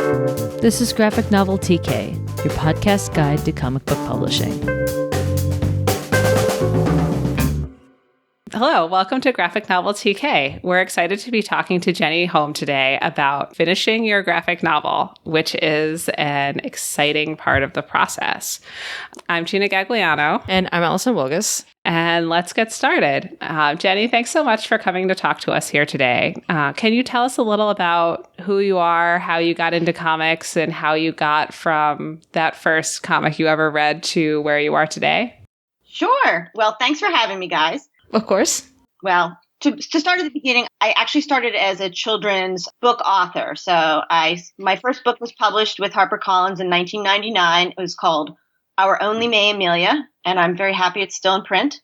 This is Graphic Novel TK, your podcast guide to comic book publishing. Hello, welcome to Graphic Novel TK. We're excited to be talking to Jenni Holm today about finishing your graphic novel, which is an exciting part of the process. I'm Gina Gagliano. And I'm Allison Wilgus. And let's get started. Jenni, thanks so much for coming to talk to us here today. Can you tell us a little about who you are, how you got into comics, and how you got from that first comic you ever read to where you are today? Sure. Well, thanks for having me, guys. Of course. Well, to start at the beginning, I actually started as a children's book author. So my first book was published with HarperCollins in 1999. It was called Our Only May Amelia, and I'm very happy it's still in print.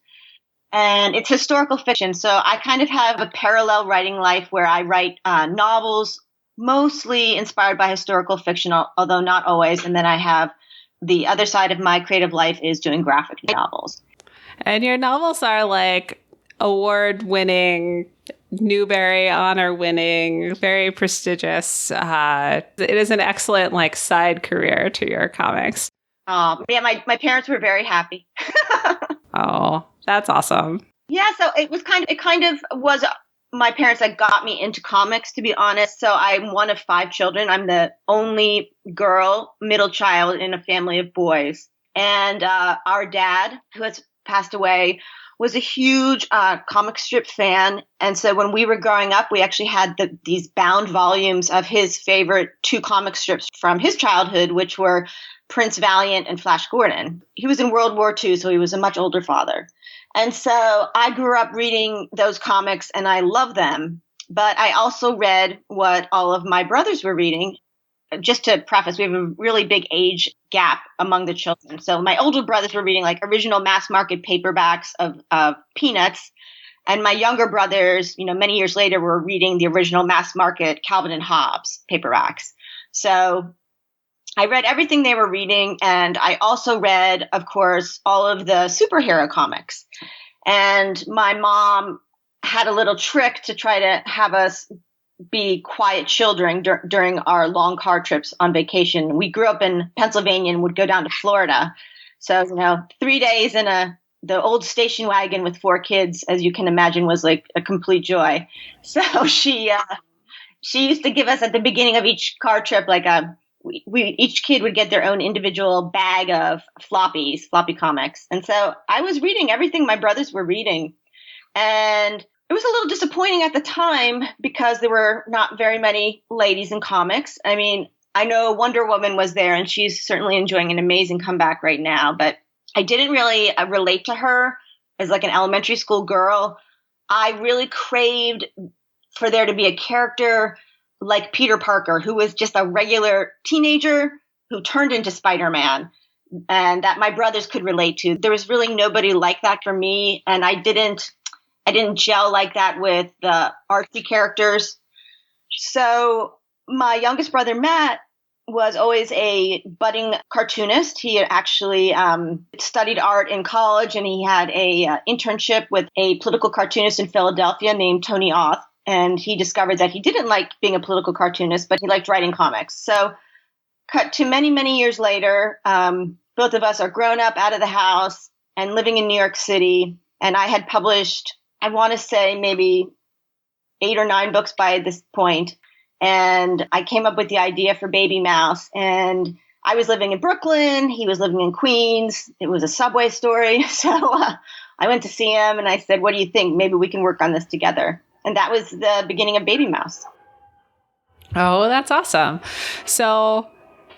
And it's historical fiction. So I kind of have a parallel writing life where I write novels, mostly inspired by historical fiction, although not always. And then I have the other side of my creative life is doing graphic novels. And your novels are like award-winning, Newbery honor-winning, very prestigious. It is an excellent side career to your comics. Yeah, my parents were very happy. Oh, that's awesome. Yeah, so it kind of was my parents that got me into comics, to be honest. So I'm one of 5 children. I'm the only girl, middle child in a family of boys. And our dad, who has passed away, was a huge comic strip fan. And so when we were growing up, we actually had these bound volumes of his favorite 2 comic strips from his childhood, which were Prince Valiant and Flash Gordon. He was in World War II, so he was a much older father. And so I grew up reading those comics and I love them. But I also read what all of my brothers were reading. Just to preface, we have a really big age gap among the children. So my older brothers were reading original mass market paperbacks of Peanuts. And my younger brothers, many years later, were reading the original mass market Calvin and Hobbes paperbacks. So I read everything they were reading. And I also read, of course, all of the superhero comics. And my mom had a little trick to try to have us be quiet children during our long car trips on vacation. We grew up in Pennsylvania and would go down to Florida. So, 3 days in the old station wagon with 4 kids, as you can imagine, was like a complete joy. So she used to give us at the beginning of each car trip, each kid would get their own individual bag of floppy comics. And so I was reading everything my brothers were reading. And it was a little disappointing at the time because there were not very many ladies in comics. I mean, I know Wonder Woman was there and she's certainly enjoying an amazing comeback right now, but I didn't really relate to her as an elementary school girl. I really craved for there to be a character like Peter Parker, who was just a regular teenager who turned into Spider-Man and that my brothers could relate to. There was really nobody like that for me. And I didn't gel like that with the artsy characters. So my youngest brother, Matt, was always a budding cartoonist. He had actually studied art in college, and he had a internship with a political cartoonist in Philadelphia named Tony Auth. And he discovered that he didn't like being a political cartoonist, but he liked writing comics. So cut to many, many years later, both of us are grown up, out of the house, and living in New York City. And I had published, I want to say maybe 8 or 9 books by this point. And I came up with the idea for Baby Mouse. And I was living in Brooklyn. He was living in Queens. It was a subway story. So I went to see him and I said, what do you think? Maybe we can work on this together. And that was the beginning of Baby Mouse. Oh, that's awesome. So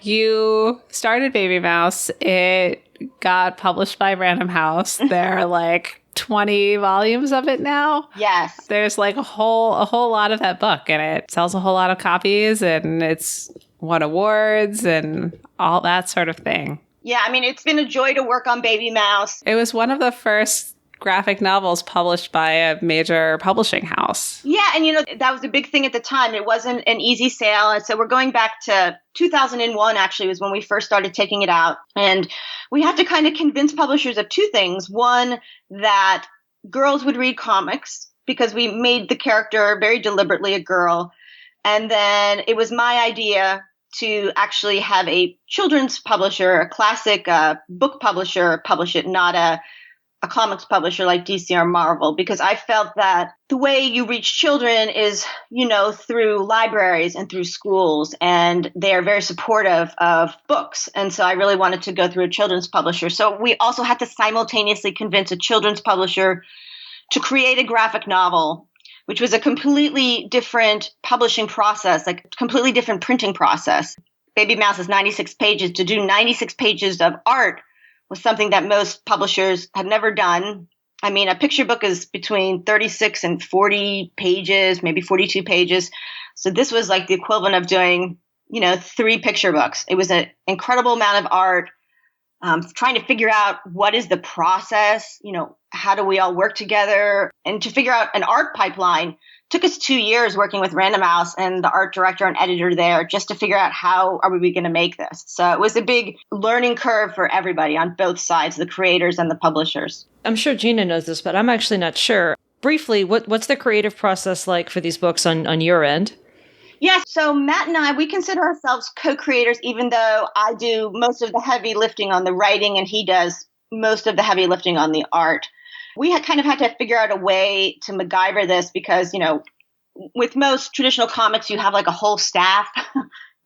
you started Baby Mouse. It got published by Random House. There are 20 volumes of it now. Yes. There's a whole lot of that book, and it sells a whole lot of copies, and it's won awards and all that sort of thing. Yeah, I mean, it's been a joy to work on Baby Mouse. It was one of the first graphic novels published by a major publishing house. Yeah, and that was a big thing at the time. It wasn't an easy sale. And so we're going back to 2001, actually, was when we first started taking it out. And we had to kind of convince publishers of 2 things. One, that girls would read comics because we made the character very deliberately a girl. And then it was my idea to actually have a children's publisher, a classic book publisher publish it, not a comics publisher like DC or Marvel, because I felt that the way you reach children is, through libraries and through schools, and they are very supportive of books. And so I really wanted to go through a children's publisher. So we also had to simultaneously convince a children's publisher to create a graphic novel, which was a completely different publishing process, like a completely different printing process. Baby Mouse is 96 pages. To do 96 pages of art was something that most publishers have never done. I mean, a picture book is between 36 and 40 pages, maybe 42 pages. So this was like the equivalent of doing, 3 picture books. It was an incredible amount of art, trying to figure out what is the process, how do we all work together, and to figure out an art pipeline. Took us 2 years working with Random House and the art director and editor there just to figure out how are we going to make this. So it was a big learning curve for everybody on both sides, the creators and the publishers. I'm sure Gina knows this, but I'm actually not sure. Briefly, what's the creative process like for these books on your end? Yes. So Matt and I, we consider ourselves co-creators, even though I do most of the heavy lifting on the writing and he does most of the heavy lifting on the art. We had kind of had to figure out a way to MacGyver this because, with most traditional comics, you have like a whole staff.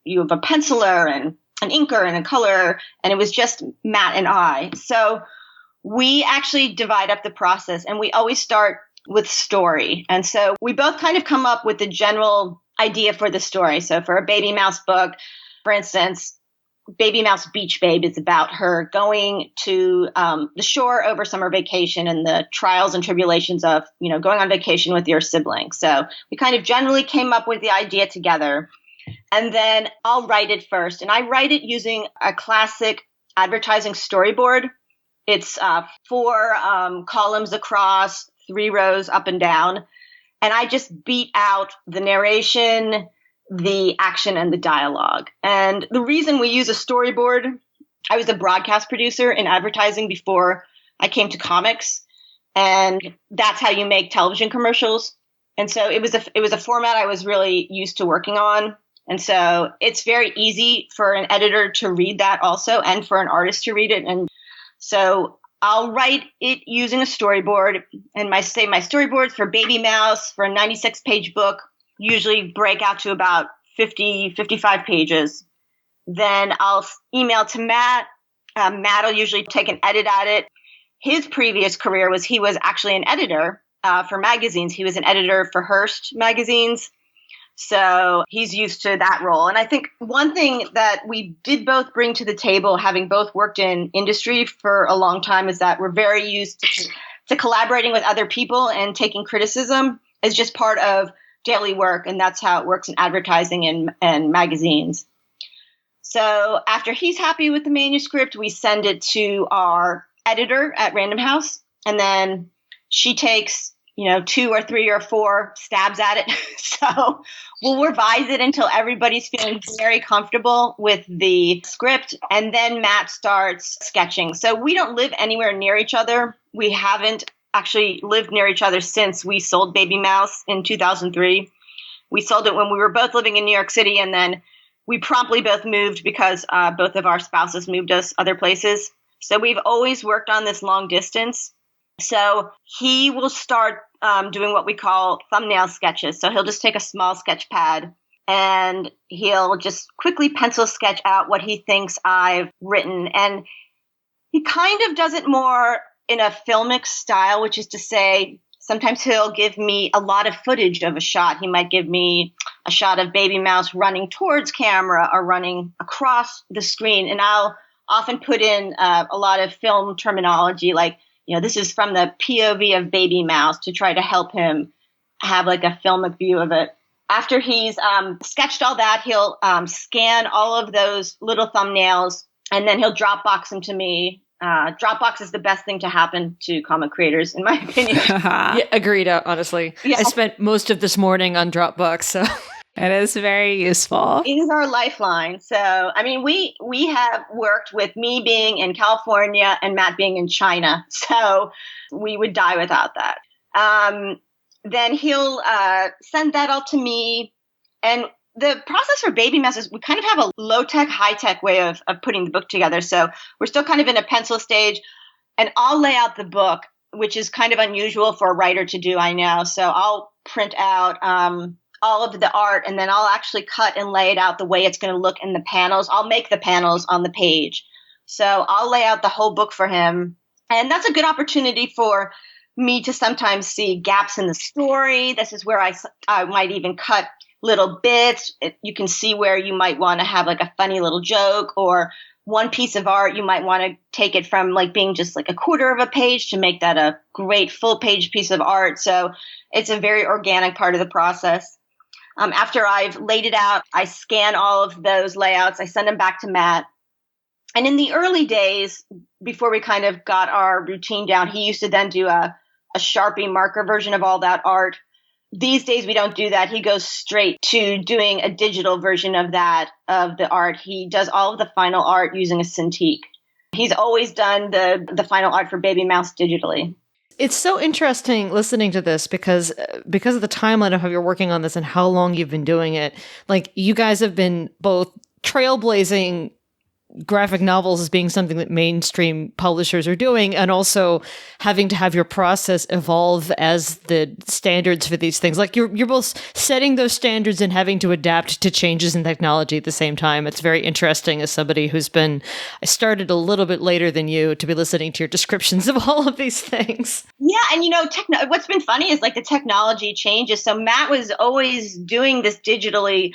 You have a penciler and an inker and a color, and it was just Matt and I. So we actually divide up the process, and we always start with story. And so we both kind of come up with the general idea for the story. So for a Baby Mouse book, for instance, Baby Mouse Beach Babe is about her going to the shore over summer vacation and the trials and tribulations of, going on vacation with your sibling. So we kind of generally came up with the idea together. And then I'll write it first. And I write it using a classic advertising storyboard. It's 4 columns across, 3 rows up and down. And I just beat out the narration, the action, and the dialogue. And the reason we use a storyboard, I was a broadcast producer in advertising before I came to comics. And that's how you make television commercials. And so it was a format I was really used to working on. And so it's very easy for an editor to read that also, and for an artist to read it. And so I'll write it using a storyboard, and my storyboards for Baby Mouse for a 96-page book usually break out to about 50, 55 pages. Then I'll email to Matt. Matt will usually take an edit at it. His previous career he was actually an editor for magazines. He was an editor for Hearst magazines. So he's used to that role. And I think one thing that we did both bring to the table, having both worked in industry for a long time, is that we're very used to collaborating with other people, and taking criticism is just part of daily work. And that's how it works in advertising and magazines. So after he's happy with the manuscript, we send it to our editor at Random House. And then she takes 2 or 3 or 4 stabs at it. So we'll revise it until everybody's feeling very comfortable with the script. And then Matt starts sketching. So we don't live anywhere near each other. We haven't actually lived near each other since we sold Baby Mouse in 2003. We sold it when we were both living in New York City. And then we promptly both moved because both of our spouses moved us other places. So we've always worked on this long distance. So he will start doing what we call thumbnail sketches. So he'll just take a small sketch pad and he'll just quickly pencil sketch out what he thinks I've written. And he kind of does it more in a filmic style, which is to say, sometimes he'll give me a lot of footage of a shot. He might give me a shot of Baby Mouse running towards camera or running across the screen. And I'll often put in a lot of film terminology, like, this is from the POV of Baby Mouse, to try to help him have like a filmic view of it. After he's sketched all that, he'll scan all of those little thumbnails, and then he'll Dropbox them to me. Dropbox is the best thing to happen to comic creators, in my opinion. Yeah, agreed, honestly. Yeah. I spent most of this morning on Dropbox, so... It is very useful. It is our lifeline. So, I mean, we have worked with me being in California and Matt being in China. So we would die without that. Then he'll send that all to me. And the process for Baby Mouse is we kind of have a low-tech, high-tech way of putting the book together. So we're still kind of in a pencil stage, and I'll lay out the book, which is kind of unusual for a writer to do, I know. So I'll print out all of the art, and then I'll actually cut and lay it out the way it's going to look in the panels. I'll make the panels on the page. So I'll lay out the whole book for him. And that's a good opportunity for me to sometimes see gaps in the story. This is where I might even cut little bits. You can see where you might want to have like a funny little joke, or one piece of art, you might want to take it from like being just like a quarter of a page to make that a great full page piece of art. So it's a very organic part of the process. After I've laid it out, I scan all of those layouts. I send them back to Matt. And in the early days, before we kind of got our routine down, he used to then do a Sharpie marker version of all that art. These days, we don't do that. He goes straight to doing a digital version of the art. He does all of the final art using a Cintiq. He's always done the final art for Baby Mouse digitally. It's so interesting listening to this because of the timeline of how you're working on this and how long you've been doing it. Like, you guys have been both trailblazing graphic novels as being something that mainstream publishers are doing, and also having to have your process evolve as the standards for these things. Like, you're both setting those standards and having to adapt to changes in technology at the same time. It's very interesting as somebody I started a little bit later than you, to be listening to your descriptions of all of these things. Yeah, and what's been funny is like the technology changes. So Matt was always doing this digitally,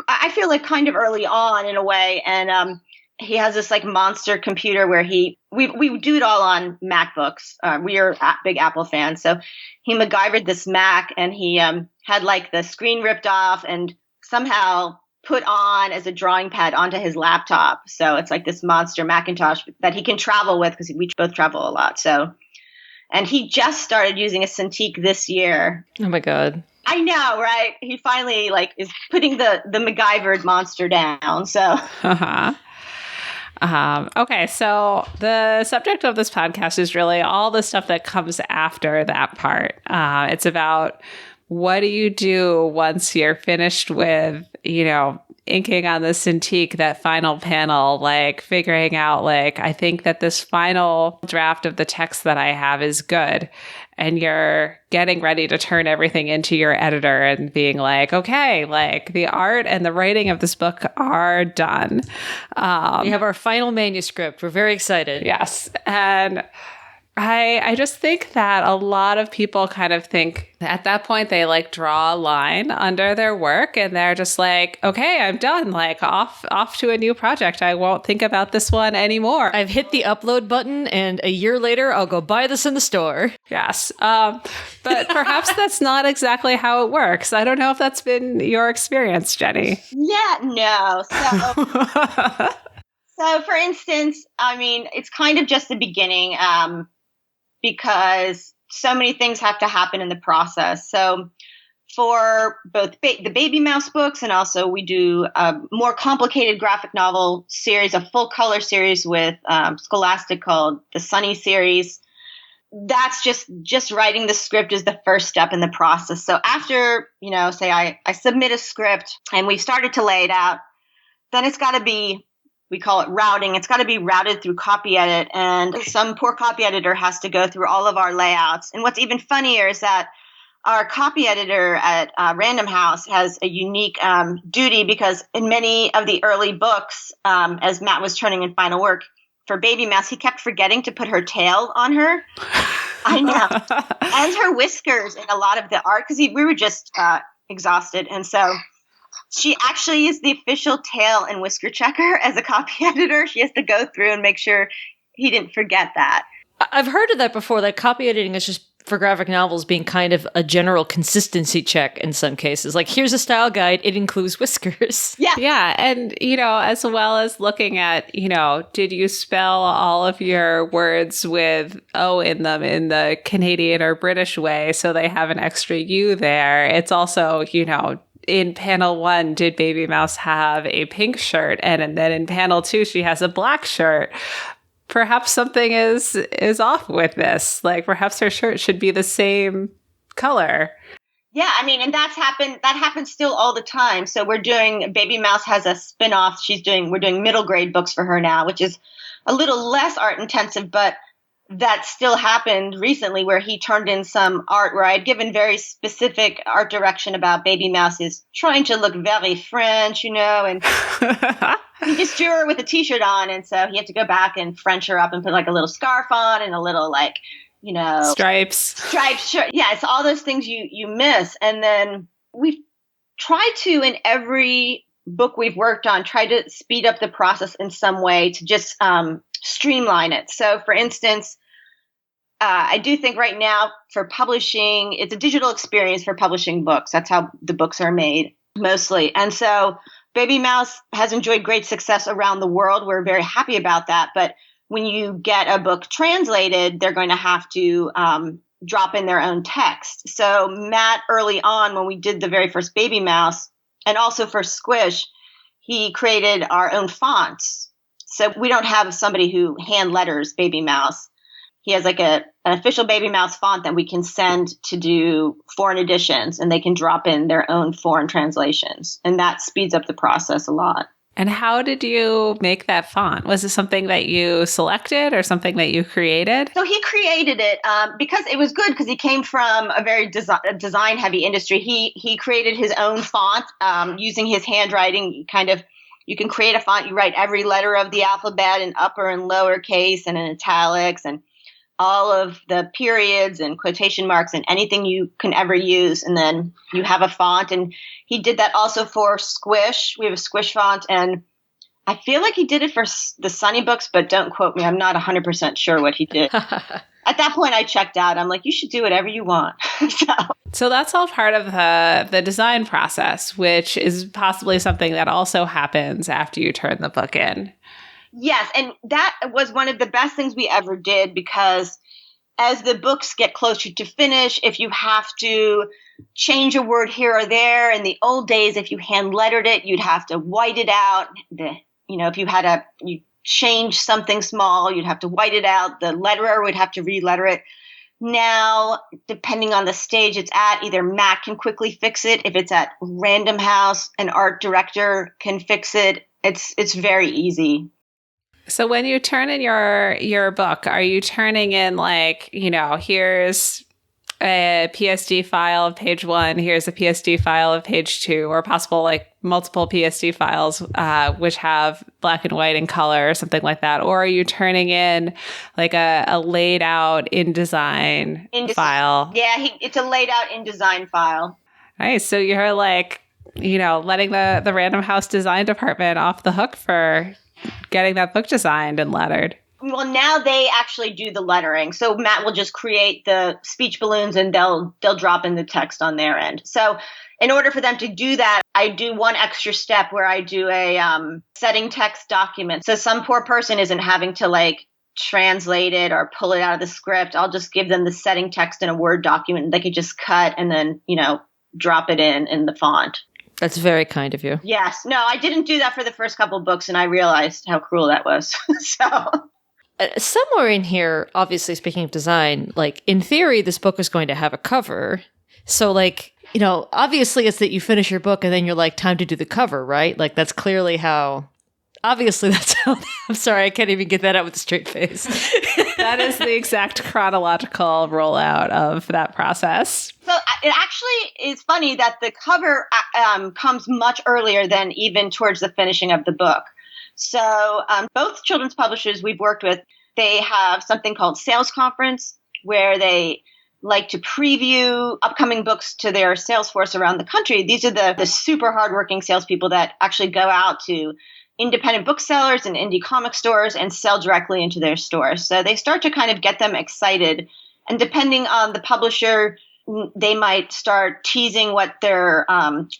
I feel like kind of early on in a way, and he has this like monster computer where we do it all on MacBooks. We are big Apple fans. So he MacGyvered this Mac, and he had like the screen ripped off and somehow put on as a drawing pad onto his laptop. So it's like this monster Macintosh that he can travel with, because we both travel a lot. So, and he just started using a Cintiq this year. Oh my God. I know, right? He finally like is putting the MacGyvered monster down. So. Uh-huh. Okay, so the subject of this podcast is really all the stuff that comes after that part. It's about, what do you do once you're finished with, inking on the Cintiq, that final panel, like figuring out, like, I think that this final draft of the text that I have is good. And you're getting ready to turn everything into your editor and being like, okay, like the art and the writing of this book are done. We have our final manuscript. We're very excited. Yes. And I just think that a lot of people kind of think at that point they like draw a line under their work, and they're just like, okay, I'm done. Like off to a new project. I won't think about this one anymore. I've hit the upload button, and a year later I'll go buy this in the store. Yes. But perhaps that's not exactly how it works. I don't know if that's been your experience, Jenni. Yeah, no. So for instance, I mean, it's kind of just the beginning. Because so many things have to happen in the process. So for both the Baby Mouse books, and also we do a more complicated graphic novel series, a full color series with Scholastic called the Sunny series. That's just writing the script is the first step in the process. So after, say I submit a script and we've started to lay it out, then it's got to be, we call it routing. It's got to be routed through copy edit, and some poor copy editor has to go through all of our layouts. And what's even funnier is that our copy editor at Random House has a unique duty, because in many of the early books, as Matt was turning in final work for Baby Mouse, he kept forgetting to put her tail on her. I know. And her whiskers in a lot of the art, because we were just exhausted. And so she actually is the official tail and whisker checker as a copy editor. She has to go through and make sure he didn't forget that. I've heard of that before, that copy editing is just for graphic novels being kind of a general consistency check in some cases. Like, here's a style guide, it includes whiskers. Yeah. Yeah. And, as well as looking at, did you spell all of your words with O in them in the Canadian or British way so they have an extra U there? It's also, in panel 1, did Baby Mouse have a pink shirt? And then in panel 2, she has a black shirt. Perhaps something is off with this. Like, perhaps her shirt should be the same color. Yeah, I mean, and that happens still all the time. So Baby Mouse has a spin-off. We're doing middle grade books for her now, which is a little less art intensive, but that still happened recently where he turned in some art where I had given very specific art direction about Baby Mouse is trying to look very French, and he just drew her with a t-shirt on. And so he had to go back and French her up and put like a little scarf on and a little stripes. Sure. Yeah, it's all those things you miss. And then we've tried to, in every book we've worked on, try to speed up the process in some way to just streamline it. So, for instance, I do think right now for publishing, it's a digital experience for publishing books. That's how the books are made mostly. And so Baby Mouse has enjoyed great success around the world. We're very happy about that. But when you get a book translated, they're going to have to drop in their own text. So Matt, early on, when we did the very first Baby Mouse, and also for Squish, he created our own fonts. So we don't have somebody who hand letters Baby Mouse. He has like an official Baby Mouse font that we can send to do foreign editions, and they can drop in their own foreign translations. And that speeds up the process a lot. And how did you make that font? Was it something that you selected or something that you created? So he created it because it was good because he came from a very design-heavy industry. He created his own font using his handwriting. You can create a font. You write every letter of the alphabet in upper and lower case and in italics and all of the periods and quotation marks and anything you can ever use. And then you have a font. And he did that also for Squish. We have a Squish font. And I feel like he did it for the Sunny books, but don't quote me. I'm not 100% sure what he did. At that point, I checked out. I'm like, you should do whatever you want. So that's all part of the design process, which is possibly something that also happens after you turn the book in. Yes, and that was one of the best things we ever did because as the books get closer to finish, if you have to change a word here or there, in the old days, if you hand lettered it, you'd have to white it out. If you change something small, you'd have to white it out. The letterer would have to re-letter it. Now, depending on the stage it's at, either Matt can quickly fix it. If it's at Random House, an art director can fix it. It's very easy. So when you turn in your book, are you turning in here's a PSD file of page 1, here's a PSD file of page 2, or possible multiple PSD files which have black and white and color or something like that? Or are you turning in a laid out InDesign file? Yeah, it's a laid out InDesign file. Nice. So you're letting the Random House design department off the hook for getting that book designed and lettered. Well, now they actually do the lettering. So Matt will just create the speech balloons and they'll drop in the text on their end. So in order for them to do that, I do one extra step where I do a setting text document. So some poor person isn't having to translate it or pull it out of the script. I'll just give them the setting text in a Word document and they could just cut and then, drop it in the font. That's very kind of you. Yes. No, I didn't do that for the first couple books, and I realized how cruel that was. Somewhere in here, obviously, speaking of design, in theory, this book is going to have a cover. So, obviously, it's that you finish your book and then you're time to do the cover, right? That's clearly how. Obviously, that's how. I'm sorry, I can't even get that out with a straight face. That is the exact chronological rollout of that process. So it actually is funny that the cover comes much earlier than even towards the finishing of the book. So both children's publishers we've worked with, they have something called sales conference where they like to preview upcoming books to their sales force around the country. These are the super hardworking salespeople that actually go out to independent booksellers and indie comic stores and sell directly into their stores. So they start to kind of get them excited. And depending on the publisher, they might start teasing what their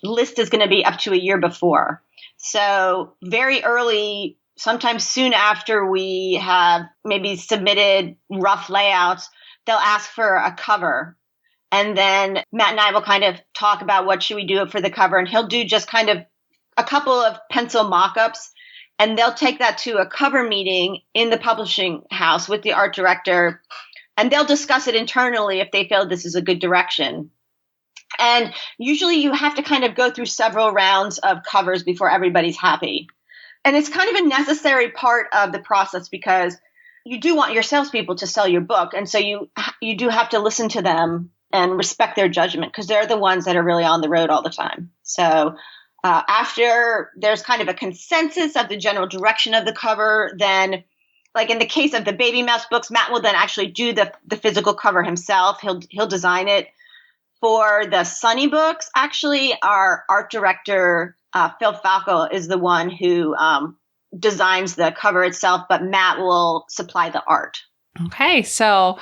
list is going to be up to a year before. So very early, sometimes soon after we have maybe submitted rough layouts, they'll ask for a cover. And then Matt and I will kind of talk about what should we do for the cover. And he'll do just kind of a couple of pencil mock-ups, and they'll take that to a cover meeting in the publishing house with the art director, and they'll discuss it internally if they feel this is a good direction. And usually you have to kind of go through several rounds of covers before everybody's happy. And it's kind of a necessary part of the process because you do want your salespeople to sell your book. And so you do have to listen to them and respect their judgment because they're the ones that are really on the road all the time. So after there's kind of a consensus of the general direction of the cover, then like in the case of the Baby Mouse books, Matt will then actually do the physical cover himself. He'll design it. For the Sunny books, actually, our art director, Phil Falco, is the one who designs the cover itself, but Matt will supply the art. Okay, so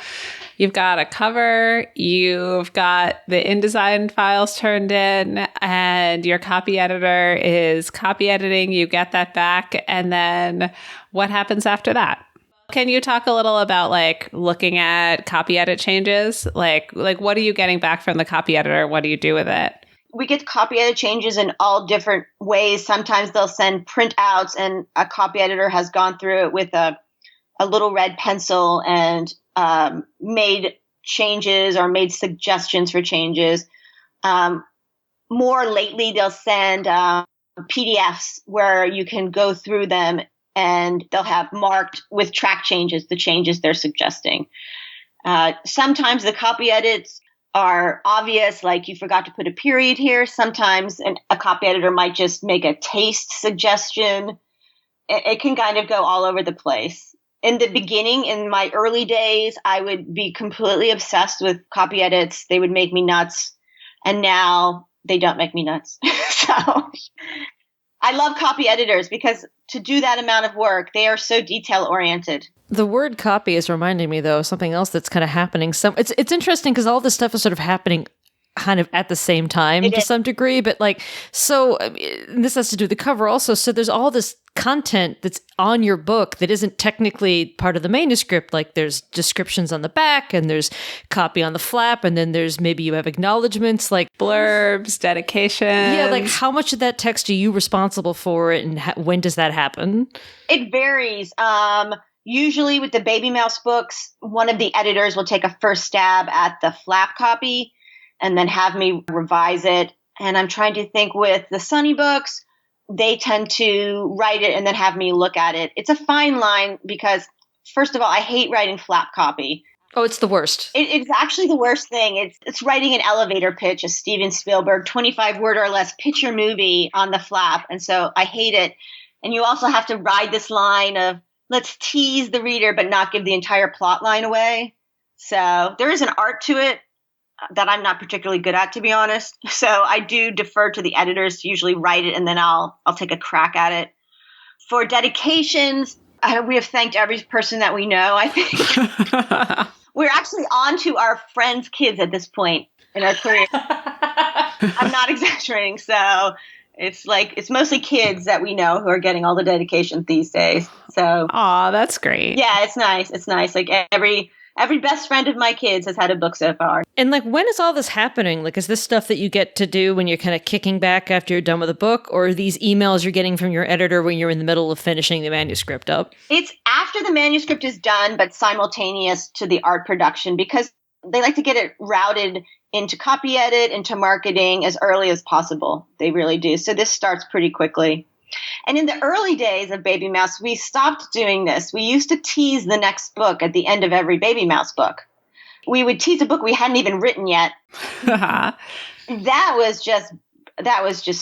you've got a cover, you've got the InDesign files turned in, and your copy editor is copy editing. You get that back, and then what happens after that? Can you talk a little about like looking at copy edit changes? Like what are you getting back from the copy editor? What do you do with it? We get copy edit changes in all different ways. Sometimes they'll send printouts and a copy editor has gone through it with a little red pencil and made changes or made suggestions for changes. More lately, they'll send PDFs where you can go through them and they'll have marked with track changes, the changes they're suggesting. Sometimes the copy edits are obvious, like you forgot to put a period here. Sometimes a copy editor might just make a taste suggestion. It can kind of go all over the place. In the beginning, in my early days, I would be completely obsessed with copy edits. They would make me nuts. And now they don't make me nuts. So I love copy editors because to do that amount of work, they are so detail oriented. The word copy is reminding me, though, of something else that's kind of happening. It's interesting because all this stuff is sort of happening kind of at the same time to some degree. But like, so I mean, this has to do with the cover also. So there's all this content that's on your book that isn't technically part of the manuscript. Like there's descriptions on the back and there's copy on the flap. And then there's maybe you have acknowledgments like blurbs, dedication. Yeah. Like how much of that text are you responsible for and when does that happen? It varies. Usually with the Baby Mouse books, one of the editors will take a first stab at the flap copy and then have me revise it. And I'm trying to think with the Sunny books, they tend to write it and then have me look at it. It's a fine line because, first of all, I hate writing flap copy. Oh, it's the worst. It's actually the worst thing. It's writing an elevator pitch, a Steven Spielberg 25-word or less picture movie on the flap. And so I hate it. And you also have to ride this line of let's tease the reader but not give the entire plot line away. So there is an art to it that I'm not particularly good at, to be honest. So I do defer to the editors to usually write it and then I'll take a crack at it. For dedications, we have thanked every person that we know, I think. We're actually on to our friends' kids at this point in our career. I'm not exaggerating. So it's mostly kids that we know who are getting all the dedications these days. So, aw, that's great. Yeah, it's nice. It's nice. Like every best friend of my kids has had a book so far. And like, when is all this happening? Like, is this stuff that you get to do when you're kind of kicking back after you're done with a book, or are these emails you're getting from your editor when you're in the middle of finishing the manuscript up? It's after the manuscript is done, but simultaneous to the art production, because they like to get it routed into copy edit, into marketing as early as possible. They really do. So this starts pretty quickly. And in the early days of Baby Mouse, we stopped doing this. We used to tease the next book at the end of every Baby Mouse book. We would tease a book we hadn't even written yet. That was just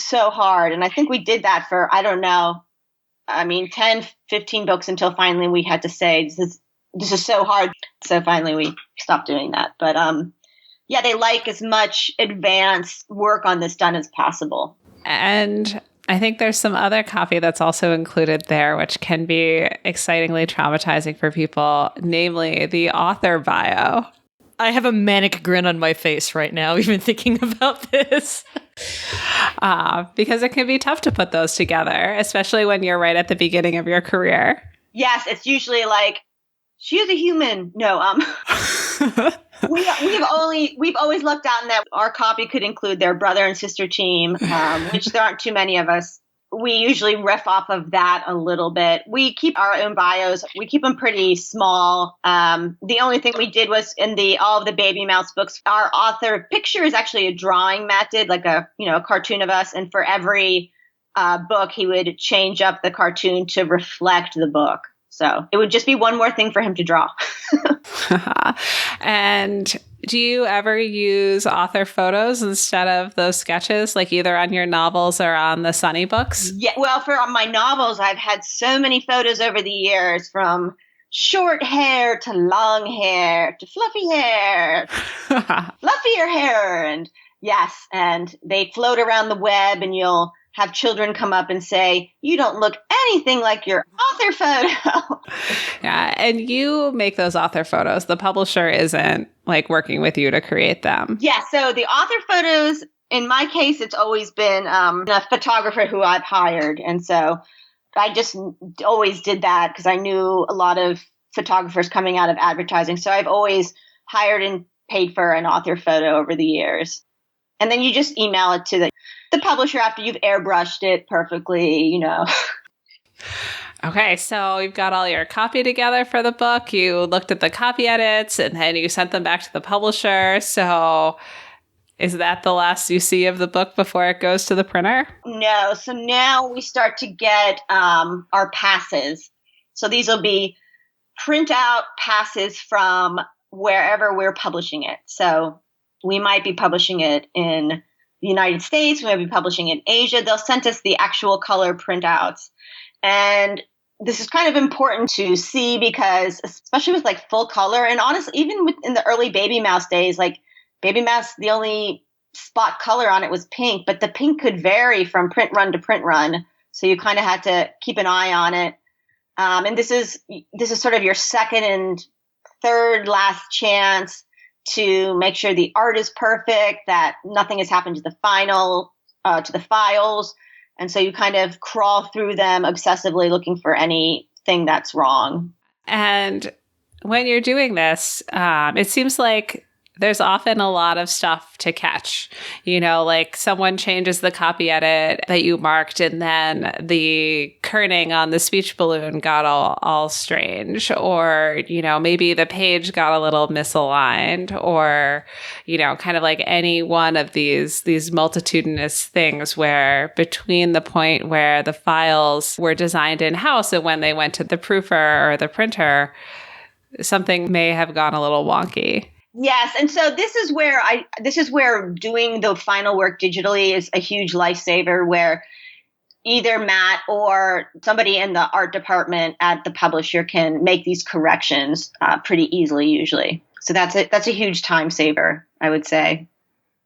so hard. And I think we did that for, 10, 15 books until finally we had to say, this is so hard. So finally we stopped doing that. But yeah, they like as much advanced work on this done as possible. And I think there's some other copy that's also included there, which can be excitingly traumatizing for people, namely the author bio. I have a manic grin on my face right now, even thinking about this. Because it can be tough to put those together, especially when you're right at the beginning of your career. Yes, it's usually like, she is a human. No, we've always looked out in that our copy could include their brother and sister team, which there aren't too many of us. we usually riff off of that a little bit. We keep our own bios. We keep them pretty small. The only thing we did was in all of the Baby Mouse books, our author picture is actually a drawing Matt did, like a cartoon of us. And for every book, he would change up the cartoon to reflect the book. So it would just be one more thing for him to draw. And do you ever use author photos instead of those sketches, like either on your novels or on the Sunny books? Yeah, well, for my novels, I've had so many photos over the years, from short hair to long hair to fluffy hair, fluffier hair. And yes, and they float around the web, and you'll have children come up and say, "You don't look anything like your author photo." Yeah. And you make those author photos. The publisher isn't like working with you to create them. Yeah. So the author photos, in my case, it's always been a photographer who I've hired. And so I just always did that because I knew a lot of photographers coming out of advertising. So I've always hired and paid for an author photo over the years. And then you just email it to the publisher after you've airbrushed it perfectly, Okay, so you've got all your copy together for the book. You looked at the copy edits, and then you sent them back to the publisher. So is that the last you see of the book before it goes to the printer? No. So now we start to get our passes. So these will be printout passes from wherever we're publishing it. So we might be publishing it in the United States. We might be publishing it in Asia. They'll send us the actual color printouts. And this is kind of important to see because, especially with like full color, and honestly, even in the early Baby Mouse days, like Baby Mouse, the only spot color on it was pink, but the pink could vary from print run to print run. So you kind of had to keep an eye on it. And this is sort of your second and third last chance to make sure the art is perfect, that nothing has happened to the files. And so you kind of crawl through them obsessively looking for anything that's wrong. And when you're doing this, it seems like there's often a lot of stuff to catch. Like someone changes the copy edit that you marked, and then the kerning on the speech balloon got all strange, or maybe the page got a little misaligned, or kind of like any one of these multitudinous things where between the point where the files were designed in-house and when they went to the proofer or the printer, something may have gone a little wonky. Yes, and so this is where doing the final work digitally is a huge lifesaver, where either Matt or somebody in the art department at the publisher can make these corrections pretty easily usually. So that's a huge time saver, I would say.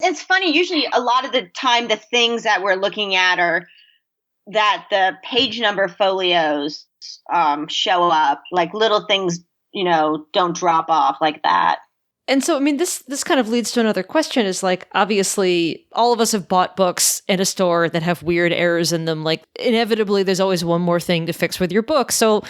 It's funny, usually a lot of the time the things that we're looking at are that the page number folios show up, like little things, don't drop off like that. And so, I mean, this kind of leads to another question is like, obviously, all of us have bought books in a store that have weird errors in them. Like, inevitably, there's always one more thing to fix with your book. So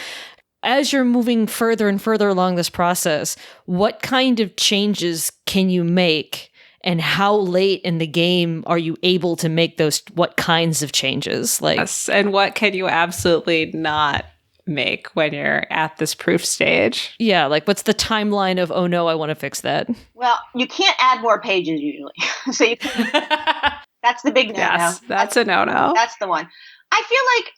as you're moving further and further along this process, what kind of changes can you make? And how late in the game are you able to make those, what kinds of changes? Like, yes, and what can you absolutely not make when you're at this proof stage? Yeah, like what's the timeline of, oh no, I want to fix that? Well, you can't add more pages usually. So you can, that's the big no-no. Yes, that's a no-no. That's the one. I feel like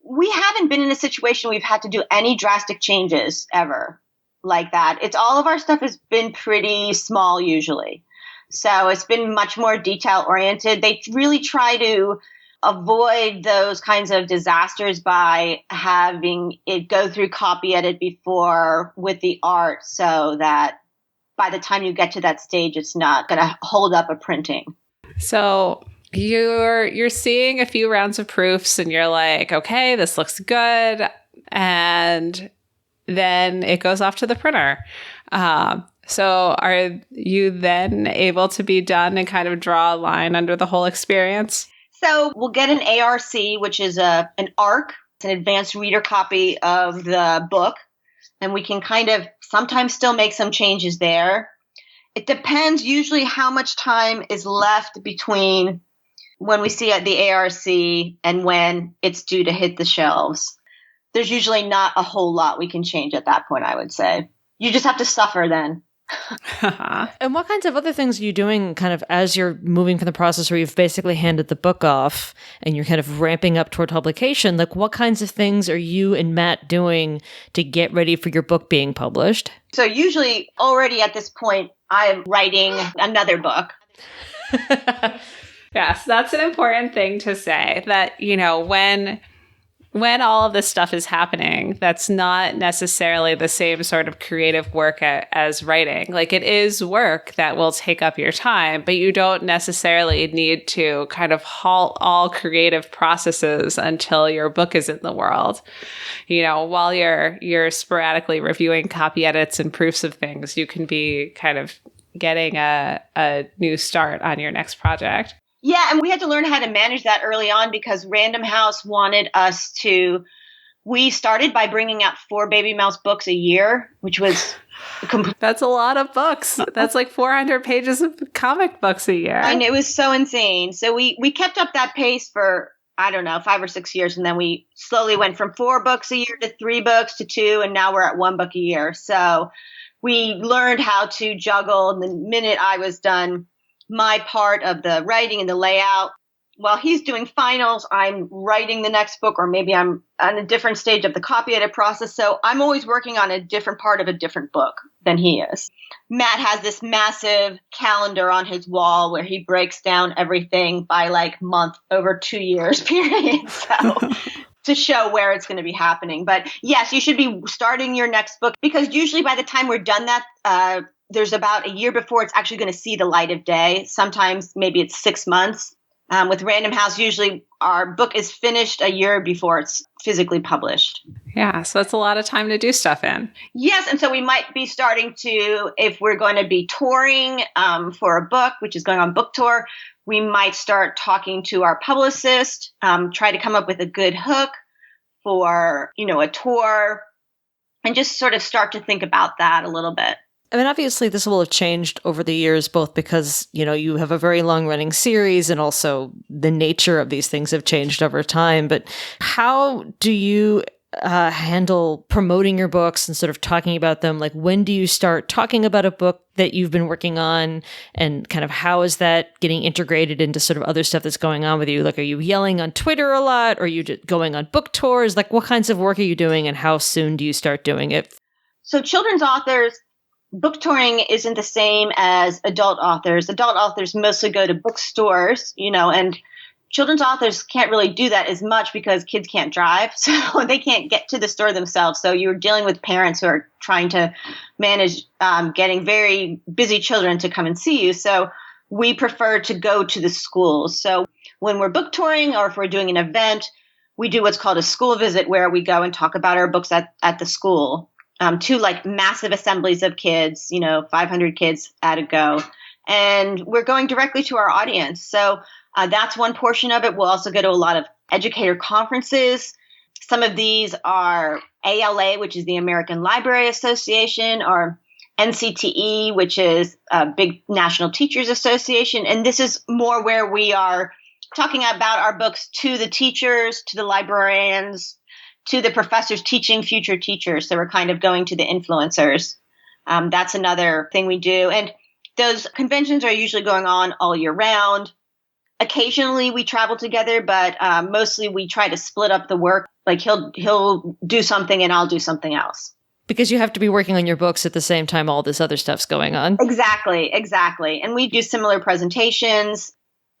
we haven't been in a situation we've had to do any drastic changes ever like that. It's all of our stuff has been pretty small usually. So it's been much more detail oriented. They really try to avoid those kinds of disasters by having it go through copy edit before with the art, so that by the time you get to that stage, it's not going to hold up a printing. So you're seeing a few rounds of proofs and you're like, okay, this looks good. And then it goes off to the printer. So are you then able to be done and kind of draw a line under the whole experience? So we'll get an ARC, which is an ARC, it's an advanced reader copy of the book. And we can kind of sometimes still make some changes there. It depends usually how much time is left between when we see at the ARC and when it's due to hit the shelves. There's usually not a whole lot we can change at that point, I would say. You just have to suffer then. And what kinds of other things are you doing kind of as you're moving from the process where you've basically handed the book off and you're kind of ramping up toward publication? Like, what kinds of things are you and Matt doing to get ready for your book being published? So usually already at this point, I'm writing another book. Yes, that's an important thing to say, that, you know, when all of this stuff is happening, that's not necessarily the same sort of creative work as writing. Like, it is work that will take up your time, but you don't necessarily need to kind of halt all creative processes until your book is in the world. You know, while you're sporadically reviewing copy edits and proofs of things, you can be kind of getting a new start on your next project. Yeah, and we had to learn how to manage that early on because Random House wanted us to. We started by bringing out 4 Baby Mouse books a year, which was That's a lot of books. That's like 400 pages of comic books a year. And it was so insane. So we kept up that pace for, I don't know, 5 or 6 years. And then we slowly went from 4 books a year to 3 books to 2. And now we're at 1 book a year. So we learned how to juggle. And the minute I was done my part of the writing and the layout, while he's doing finals, I'm writing the next book, or maybe I'm on a different stage of the copy edit process. So I'm always working on a different part of a different book than he is. Matt has this massive calendar on his wall where he breaks down everything by like month over 2 years period. So to show where it's going to be happening. But yes, you should be starting your next book, because usually by the time we're done that, there's about a year before it's actually going to see the light of day. Sometimes maybe it's 6 months. With Random House, usually our book is finished a year before it's physically published. Yeah, so that's a lot of time to do stuff in. Yes, and so we might be starting to, if we're going to be touring for a book, which is going on book tour, we might start talking to our publicist, try to come up with a good hook for, a tour, and just sort of start to think about that a little bit. I mean, obviously, this will have changed over the years, both because, you have a very long-running series and also the nature of these things have changed over time. But how do you handle promoting your books and sort of talking about them? Like, when do you start talking about a book that you've been working on, and kind of how is that getting integrated into sort of other stuff that's going on with you? Like, are you yelling on Twitter a lot? Or are you just going on book tours? Like, what kinds of work are you doing, and how soon do you start doing it? So children's authors, book touring isn't the same as adult authors. Adult authors mostly go to bookstores, and children's authors can't really do that as much because kids can't drive, so they can't get to the store themselves. So you're dealing with parents who are trying to manage getting very busy children to come and see you. So we prefer to go to the schools. So when we're book touring, or if we're doing an event, we do what's called a school visit, where we go and talk about our books at the school. To like massive assemblies of kids, 500 kids at a go. And we're going directly to our audience. So that's one portion of it. We'll also go to a lot of educator conferences. Some of these are ALA, which is the American Library Association, or NCTE, which is a big National Teachers Association. And this is more where we are talking about our books to the teachers, to the librarians, to the professors teaching future teachers. So we're kind of going to the influencers. That's another thing we do. And those conventions are usually going on all year round. Occasionally we travel together, but mostly we try to split up the work. Like he'll do something and I'll do something else. Because you have to be working on your books at the same time all this other stuff's going on. Exactly. And we do similar presentations.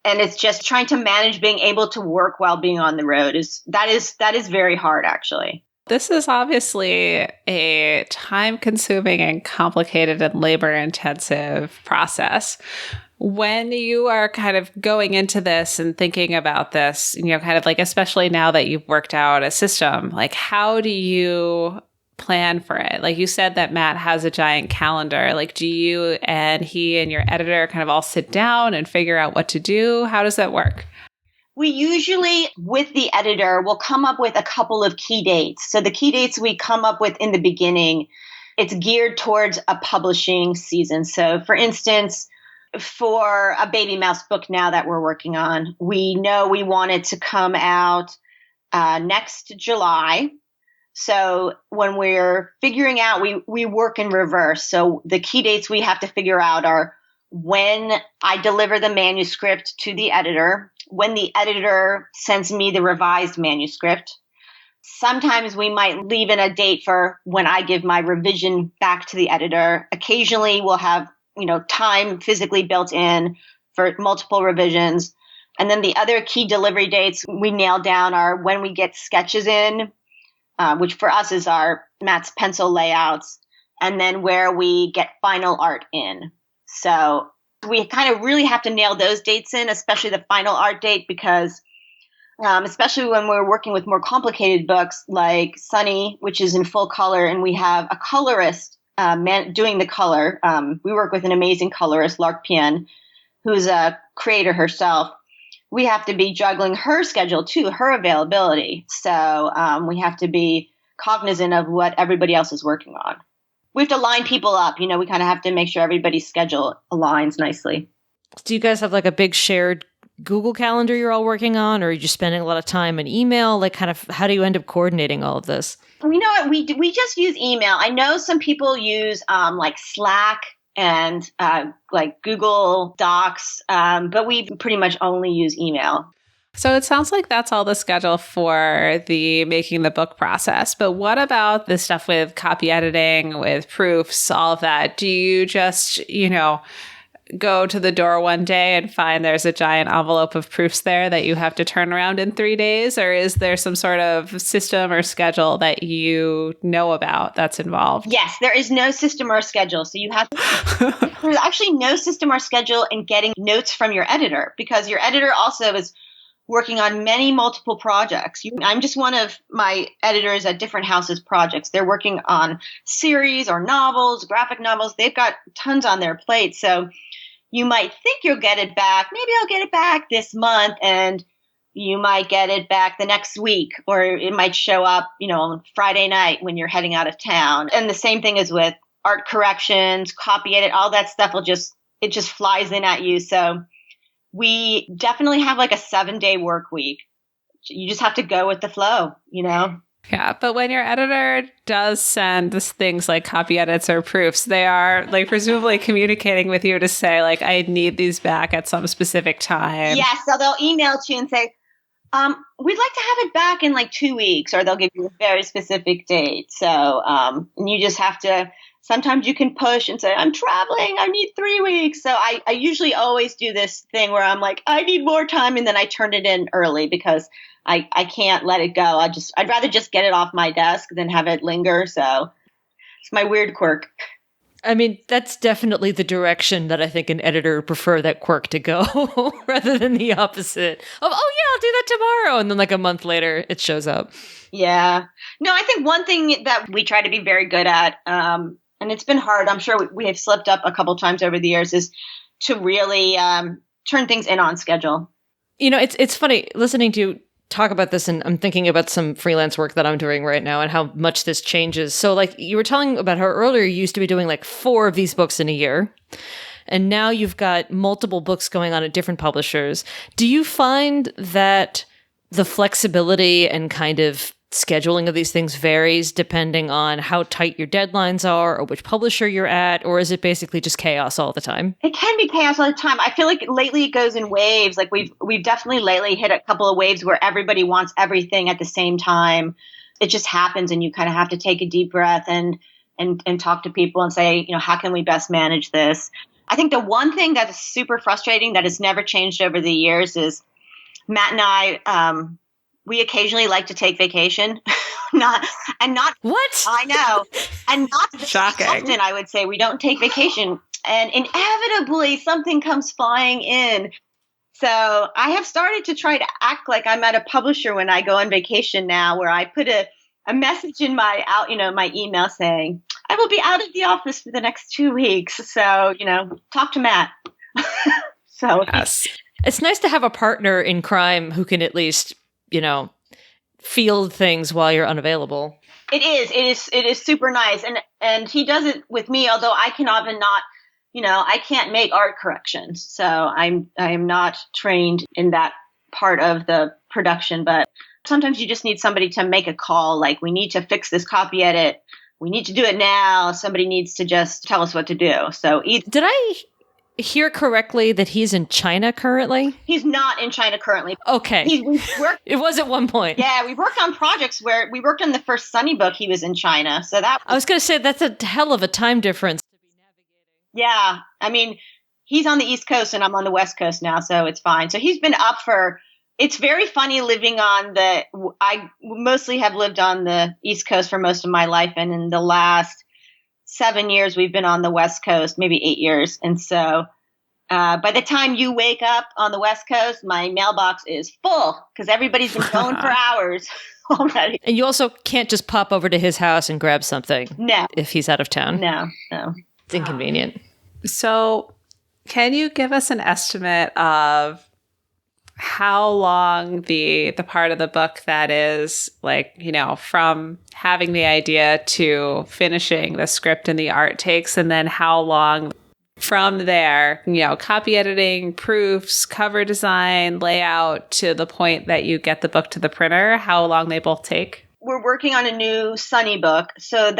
And it's just trying to manage being able to work while being on the road. That is very hard, actually. This is obviously a time-consuming and complicated and labor-intensive process. When you are kind of going into this and thinking about this, kind of like, especially now that you've worked out a system, like, how do you plan for it? Like, you said that Matt has a giant calendar. Like, do you and he and your editor kind of all sit down and figure out what to do? How does that work? We usually, with the editor, will come up with a couple of key dates. So the key dates we come up with in the beginning, it's geared towards a publishing season. So for instance, for a baby mouse book now that we're working on. We know we want it to come out next July. So when we're figuring out, we work in reverse. So the key dates we have to figure out are when I deliver the manuscript to the editor, when the editor sends me the revised manuscript. Sometimes we might leave in a date for when I give my revision back to the editor. Occasionally we'll have, time physically built in for multiple revisions. And then the other key delivery dates we nail down are when we get sketches in, which for us is our Matt's pencil layouts, and then where we get final art in. So we kind of really have to nail those dates in, especially the final art date, because especially when we're working with more complicated books like Sunny, which is in full color, and we have a colorist doing the color. We work with an amazing colorist, Lark Pien, who's a creator herself. We have to be juggling her schedule too, her availability. So we have to be cognizant of what everybody else is working on. We have to line people up. We kind of have to make sure everybody's schedule aligns nicely. Do you guys have like a big shared Google Calendar you're all working on, or are you just spending a lot of time in email? Like, kind of, how do you end up coordinating all of this? You know what? We just use email. I know some people use like Slack and like Google Docs, but we pretty much only use email. So it sounds like that's all the schedule for the making the book process. But what about the stuff with copy editing, with proofs, all of that? Do you just, go to the door one day and find there's a giant envelope of proofs there that you have to turn around in 3 days? Or is there some sort of system or schedule that you know about that's involved? Yes, there is no system or schedule. So you have there's actually no system or schedule in getting notes from your editor, because your editor also is working on multiple projects. I'm just one of my editors at different houses' projects. They're working on series or novels, graphic novels. They've got tons on their plate. So you might think you'll get it back. Maybe I'll get it back this month, and you might get it back the next week, or it might show up, on Friday night when you're heading out of town. And the same thing is with art corrections, copy edit, all that stuff it just flies in at you. So we definitely have like a 7-day work week. You just have to go with the flow, Yeah, but when your editor does send things like copy edits or proofs, they are like presumably communicating with you to say like, I need these back at some specific time. Yes, so they'll email to you and say, we'd like to have it back in like 2 weeks, or they'll give you a very specific date. So and you just have to, sometimes you can push and say, I'm traveling, I need 3 weeks. So I usually always do this thing where I'm like, I need more time, and then I turn it in early because I can't let it go. I'd rather just get it off my desk than have it linger. So it's my weird quirk. I mean, that's definitely the direction that I think an editor would prefer that quirk to go, rather than the opposite of, oh yeah, I'll do that tomorrow. And then like a month later, it shows up. Yeah. No, I think one thing that we try to be very good at, and it's been hard, I'm sure we have slipped up a couple times over the years, is to really turn things in on schedule. It's funny listening to you talk about this, and I'm thinking about some freelance work that I'm doing right now and how much this changes. So like you were telling about how earlier you used to be doing like 4 of these books in a year, and now you've got multiple books going on at different publishers. Do you find that the flexibility and kind of scheduling of these things varies depending on how tight your deadlines are or which publisher you're at, or is it basically just chaos all the time? It can be chaos all the time. I feel like lately it goes in waves. Like we've definitely lately hit a couple of waves where everybody wants everything at the same time. It just happens, and you kind of have to take a deep breath and talk to people and say, how can we best manage this? I think the one thing that is super frustrating that has never changed over the years is Matt and I, we occasionally like to take vacation. not What? I know. And not Shocking. often, I would say. We don't take vacation. And inevitably something comes flying in. So I have started to try to act like I'm at a publisher when I go on vacation now, where I put a message in my email saying, I will be out of the office for the next 2 weeks. So, talk to Matt. So Yes. It's nice to have a partner in crime who can at least, field things while you're unavailable. It is super nice. And he does it with me, although I can often not I can't make art corrections. So I am not trained in that part of the production, but sometimes you just need somebody to make a call. Like, we need to fix this copy edit. We need to do it now. Somebody needs to just tell us what to do. So did I hear correctly that he's in China currently? He's not in China currently. Okay. It was at one point. Yeah, we worked on projects where we worked on the first Sunny book. He was in China. So I was going to say, that's a hell of a time difference to be navigating. Yeah. I mean, he's on the East Coast and I'm on the West Coast now, so it's fine. So he's been up it's very funny living I mostly have lived on the East Coast for most of my life. And in the last 7 years, we've been on the West Coast, maybe 8 years. And so by the time you wake up on the West Coast, my mailbox is full because everybody's been going for hours already. And you also can't just pop over to his house and grab something. No. If he's out of town. No. It's inconvenient. So can you give us an estimate of how long the part of the book that is like, from having the idea to finishing the script and the art takes, and then how long from there, copy editing, proofs, cover design, layout, to the point that you get the book to the printer, how long they both take? We're working on a new Sunny book. So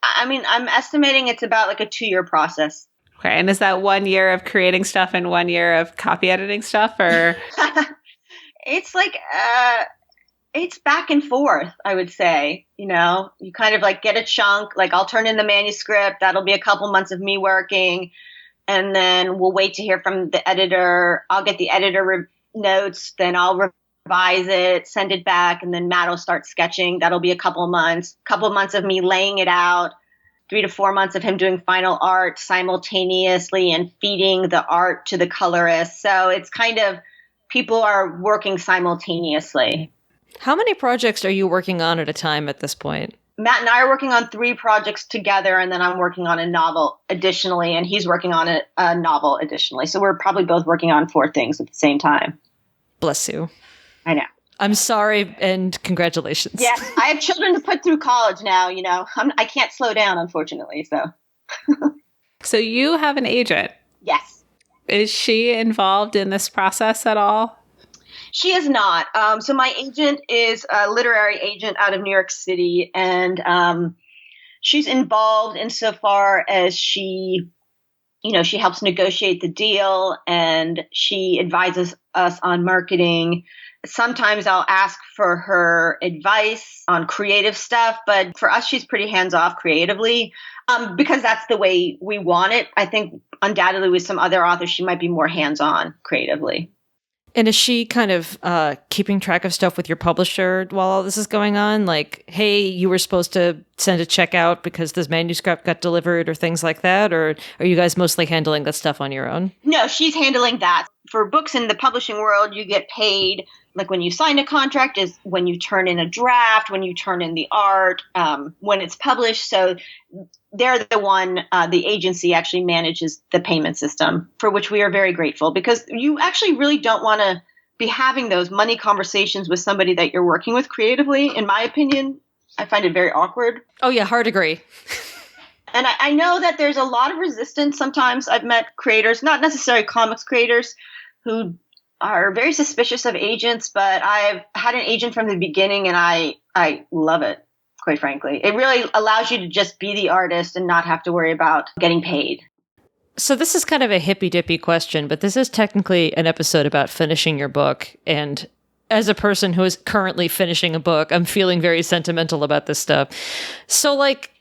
I'm estimating it's about like a 2-year process. Okay. And is that 1 year of creating stuff and 1 year of copy editing stuff, or? It's like, it's back and forth, I would say. You kind of like get a chunk, like I'll turn in the manuscript. That'll be a couple months of me working. And then we'll wait to hear from the editor. I'll get the editor notes. Then I'll revise it, send it back. And then Matt will start sketching. That'll be a couple months of me laying it out. 3 to 4 months of him doing final art simultaneously and feeding the art to the colorist. So it's kind of, people are working simultaneously. How many projects are you working on at a time at this point? Matt and I are working on 3 projects together, and then I'm working on a novel additionally, and he's working on a novel additionally. So we're probably both working on 4 things at the same time. Bless you. I know. I'm sorry, and congratulations. Yeah, I have children to put through college now, I can't slow down, unfortunately, so. So you have an agent. Yes. Is she involved in this process at all? She is not. So my agent is a literary agent out of New York City, and she's involved insofar as she helps negotiate the deal, and she advises us on marketing. Sometimes I'll ask for her advice on creative stuff, but for us, she's pretty hands-off creatively because that's the way we want it. I think undoubtedly with some other authors, she might be more hands-on creatively. And is she kind of keeping track of stuff with your publisher while all this is going on? Like, hey, you were supposed to send a check out because this manuscript got delivered or things like that? Or are you guys mostly handling that stuff on your own? No, she's handling that. For books in the publishing world, you get paid. Like when you sign a contract is when you turn in a draft, when you turn in the art, when it's published. So they're the one, the agency actually manages the payment system, for which we are very grateful, because you actually really don't want to be having those money conversations with somebody that you're working with creatively. In my opinion, I find it very awkward. Oh yeah, hard agree. And I know that there's a lot of resistance. Sometimes I've met creators, not necessarily comics creators, who are very suspicious of agents, but I've had an agent from the beginning and I love it, quite frankly. It really allows you to just be the artist and not have to worry about getting paid. So this is kind of a hippy-dippy question, but this is technically an episode about finishing your book. And as a person who is currently finishing a book, I'm feeling very sentimental about this stuff. So like,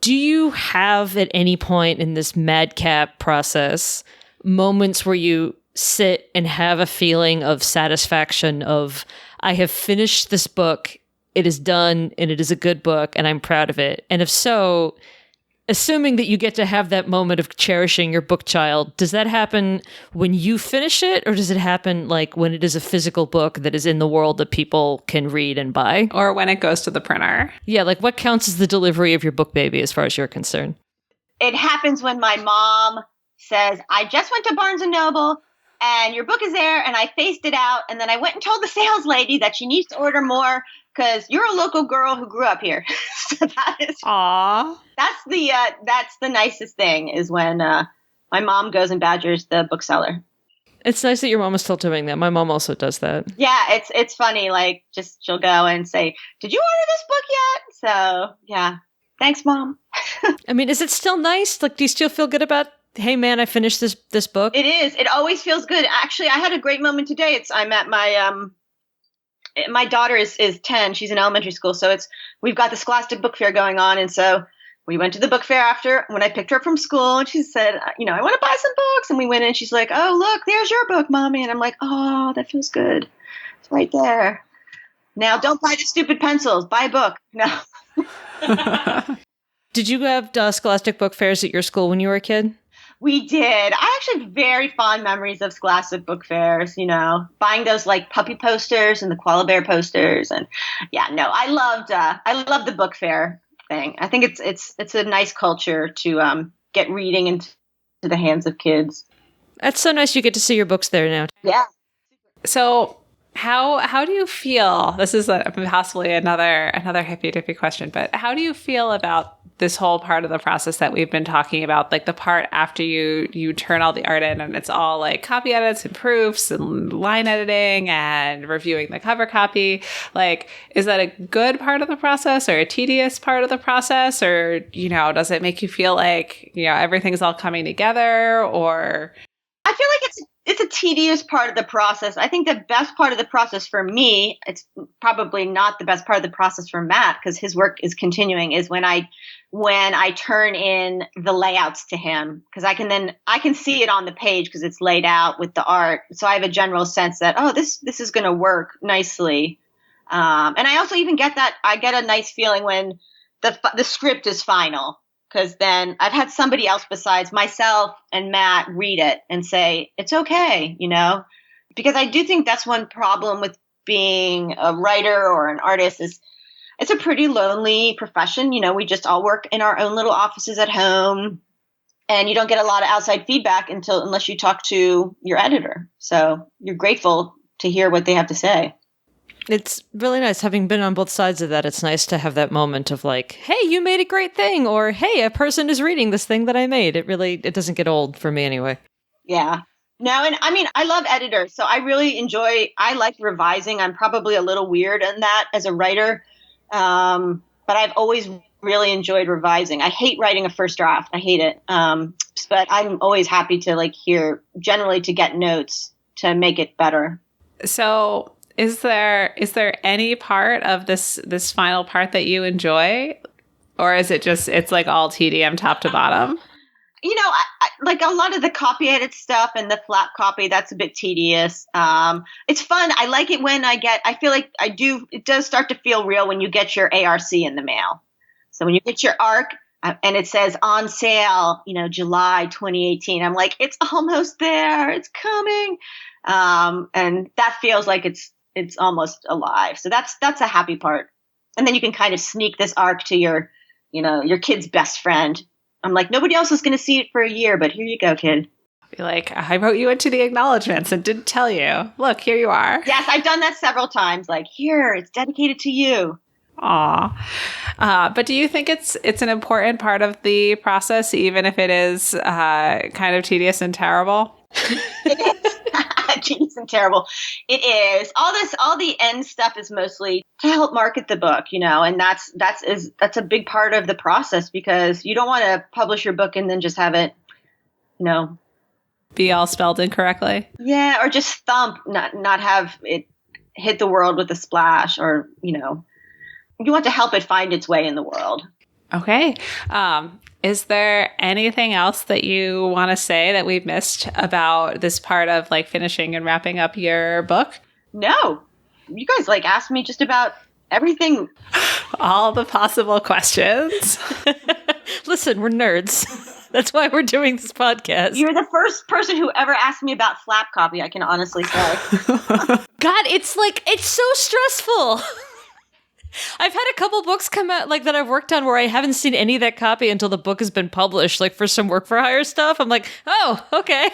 do you have at any point in this madcap process moments where you sit and have a feeling of satisfaction of, I have finished this book, it is done, and it is a good book, and I'm proud of it? And if so, assuming that you get to have that moment of cherishing your book child, does that happen when you finish it, or does it happen like when it is a physical book that is in the world that people can read and buy? Or when it goes to the printer? Yeah, like what counts as the delivery of your book baby as far as you're concerned? It happens when my mom says, I just went to Barnes & Noble, and your book is there, and I faced it out, and then I went and told the sales lady that she needs to order more because you're a local girl who grew up here. So that is Aw. that's the nicest thing is when my mom goes and badgers the bookseller. It's nice that your mom is still doing that. My mom also does that. Yeah, it's funny. Like, just she'll go and say, "Did you order this book yet?" So yeah, thanks, Mom. I mean, is it still nice? Like, do you still feel good about, hey man, I finished this book? It is. It always feels good. Actually, I had a great moment today. I'm at my daughter is 10. She's in elementary school, so we've got the Scholastic Book Fair going on, and so we went to the book fair after when I picked her up from school, and she said, I want to buy some books. And we went in, and she's like, "Oh, look, there's your book, Mommy." And I'm like, "Oh, that feels good. It's right there. Now, don't buy the stupid pencils. Buy a book." No. Did you have Scholastic Book Fairs at your school when you were a kid? We did. I actually have very fond memories of Scholastic Book Fairs, buying those like puppy posters and the koala bear posters. And yeah, no, I loved the book fair thing. I think it's a nice culture to get reading into the hands of kids. That's so nice you get to see your books there now. Yeah. So how do you feel? This is possibly another hippy-dippy question, but how do you feel about this whole part of the process that we've been talking about, like the part after you turn all the art in and it's all like copy edits and proofs and line editing and reviewing the cover copy? Like, is that a good part of the process or a tedious part of the process? Or, does it make you feel like, everything's all coming together? Or I feel like it's a tedious part of the process. I think the best part of the process for me, it's probably not the best part of the process for Matt because his work is continuing, is when I turn in the layouts to him, because I can see it on the page because it's laid out with the art. So I have a general sense that, this is going to work nicely. And I also even get that I get a nice feeling when the script is final. Because then I've had somebody else besides myself and Matt read it and say, it's okay, because I do think that's one problem with being a writer or an artist is it's a pretty lonely profession. We just all work in our own little offices at home, and you don't get a lot of outside feedback unless you talk to your editor. So you're grateful to hear what they have to say. It's really nice. Having been on both sides of that, it's nice to have that moment of like, hey, you made a great thing, or hey, a person is reading this thing that I made. It doesn't get old for me anyway. Yeah. No, and I mean, I love editors, so I like revising. I'm probably a little weird in that as a writer, but I've always really enjoyed revising. I hate writing a first draft. I hate it. But I'm always happy to generally to get notes to make it better. So Is there any part of this final part that you enjoy, or is it just it's like all tedium top to bottom? I like a lot of the copy edit stuff and the flap copy. That's a bit tedious. It's fun. I like it when I feel like I do. It does start to feel real when you get your ARC in the mail. So when you get your ARC and it says on sale, July 2018, I'm like, it's almost there. It's coming. And that feels like it's almost alive. So that's a happy part. And then you can kind of sneak this arc to your kid's best friend. I'm like, nobody else is going to see it for a year, but here you go, kid. Be like, I wrote you into the acknowledgments and didn't tell you. Look, here you are. Yes, I've done that several times. Like, here, it's dedicated to you. Aw. But do you think it's an important part of the process, even if it is kind of tedious and terrible? It is. Tedious and terrible. It is. All the end stuff is mostly to help market the book, and that's a big part of the process, because you don't want to publish your book and then just have it, be all spelled incorrectly. Yeah, or just thump, not have it hit the world with a splash, or you want to help it find its way in the world. Okay. Is there anything else that you want to say that we've missed about this part of finishing and wrapping up your book? No. You guys asked me just about everything. All the possible questions. Listen, we're nerds. That's why we're doing this podcast. You're the first person who ever asked me about flap copy, I can honestly say. God, it's so stressful. I've had a couple books come out that I've worked on where I haven't seen any of that copy until the book has been published, for some work for hire stuff. I'm like, oh, okay.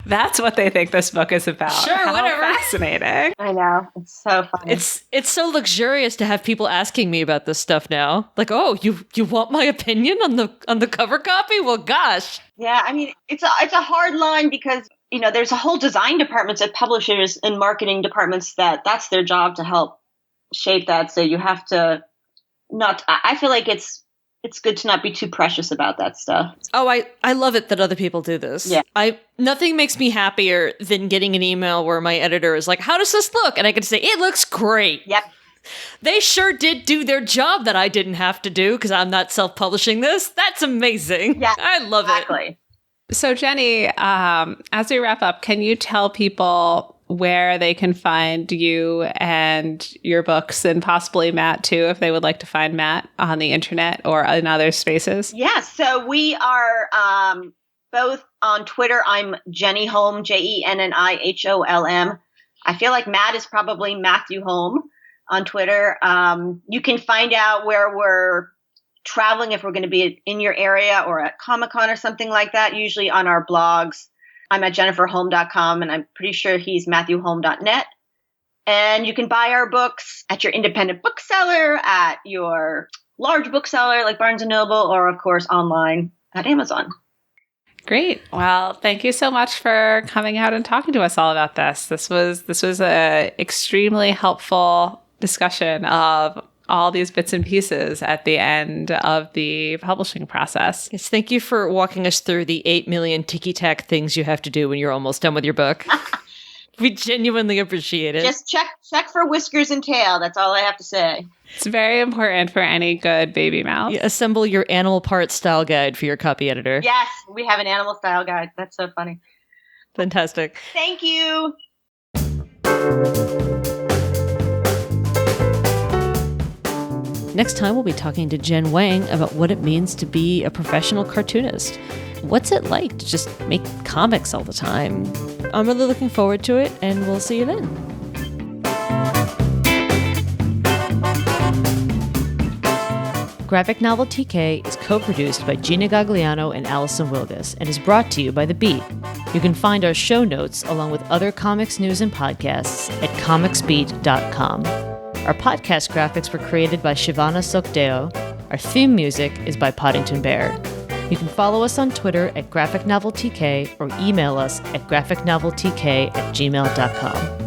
That's what they think this book is about. Sure, How whatever. I Fascinating. know. It's so funny. It's so luxurious to have people asking me about this stuff now. Like, oh, you want my opinion on the cover copy? Well, gosh. Yeah, I mean, it's a hard line because, there's a whole design departments at publishers and marketing departments that's their job to help shape that. So you have to I feel like it's good to not be too precious about that stuff. Oh, I love it that other people do this. Yeah. Nothing makes me happier than getting an email where my editor is like, how does this look? And I can say, it looks great. Yep. They sure did do their job that I didn't have to do because I'm not self-publishing this. That's amazing. Yeah, I love exactly. So, Jenni, as we wrap up, can you tell people where they can find you and your books, and possibly Matt too, if they would like to find Matt on the internet or in other spaces? Yeah, so we are both on Twitter. I'm Jenni Holm, JenniHolm. I feel like Matt is probably Matthew Holm on Twitter. You can find out where we're traveling if we're going to be in your area or at Comic-Con or something like that, usually on our blogs. I'm at jenniferholm.com, and I'm pretty sure he's matthewholm.net. And you can buy our books at your independent bookseller, at your large bookseller like Barnes & Noble, or, of course, online at Amazon. Great. Well, thank you so much for coming out and talking to us all about this. This was a extremely helpful discussion of all these bits and pieces at the end of the publishing process. Yes, thank you for walking us through the 8 million ticky-tack things you have to do when you're almost done with your book. We genuinely appreciate it. Just check for whiskers and tail. That's all I have to say. It's very important for any good baby mouse. You assemble your animal parts style guide for your copy editor. Yes, we have an animal style guide. That's so funny. Fantastic. Thank you. Next time, we'll be talking to Jen Wang about what it means to be a professional cartoonist. What's it like to just make comics all the time? I'm really looking forward to it, and we'll see you then. Graphic Novel TK is co-produced by Gina Gagliano and Allison Wilgus and is brought to you by The Beat. You can find our show notes along with other comics news and podcasts at comicsbeat.com. Our podcast graphics were created by Shivana Sokdeo. Our theme music is by Poddington Bear. You can follow us on Twitter at Graphic Novel TK or email us at graphicnoveltk@gmail.com.